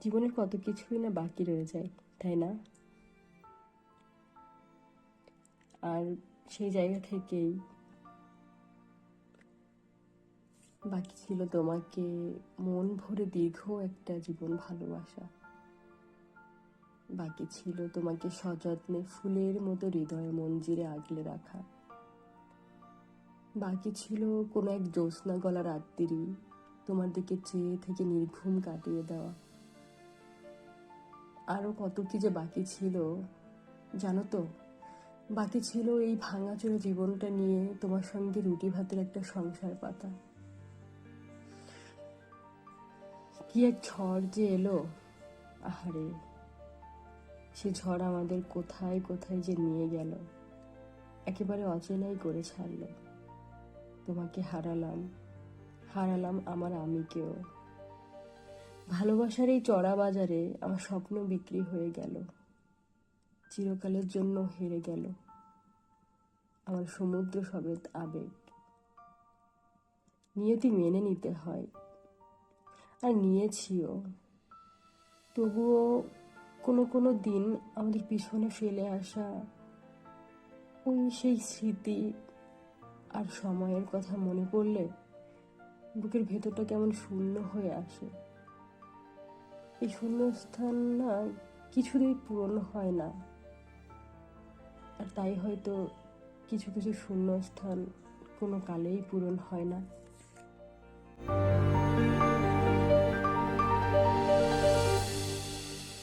জীবনের কত কিছুই না বাকি রয়ে যায়, তাই না? আর সেই জায়গা থেকেই বাকি ছিল তোমাকে মন ভরে দীর্ঘ একটা জীবন ভালোবাসা। বাকি ছিল তোমাকে সযত্নে ফুলের মতো হৃদয়ে মঞ্জিরে আগলে রাখা। বাকি ছিল কোনো এক জ্যোৎস্না গলা রাত্রি তোমার দিকে চেয়ে থেকে নির্ঘুম কাটিয়ে দেওয়া। আরো কত কি যে বাকি ছিল, জানো তো? বাকি ছিল এই ভাঙাচোরা জীবনটা নিয়ে তোমার সঙ্গে রুটি ভাতের একটা সংসার পাতা। কি এক ঝড় যে এলো, আহারে! সে ঝড় আমাদের কোথায় কোথায় যে নিয়ে গেল, একেবারে অচেনাই করে ছাড়লো। তোমাকে হারালাম, হারালাম আমার আমিকেও। ভালোবাসার এই চড়া বাজারে আমার স্বপ্ন বিক্রি হয়ে গেল, চিরকালের জন্য হেরে গেল আমার সমুদ্র সবেত আবেগ। নিয়তি মেনে নিতে হয়, আর নিয়েছিও। তবুও কোনো কোনো দিন আমাদের পিছনে ফেলে আসা ওই সেই স্মৃতি আর সময়ের কথা মনে পড়লে বুকের ভেতরটা কেমন শূন্য হয়ে আসে। এই শূন্যস্থান না কিছুতেই পূরণ হয় না, আর তাই হয়তো কিছু কিছু শূন্যস্থান কোনো কালেই পূরণ হয় না।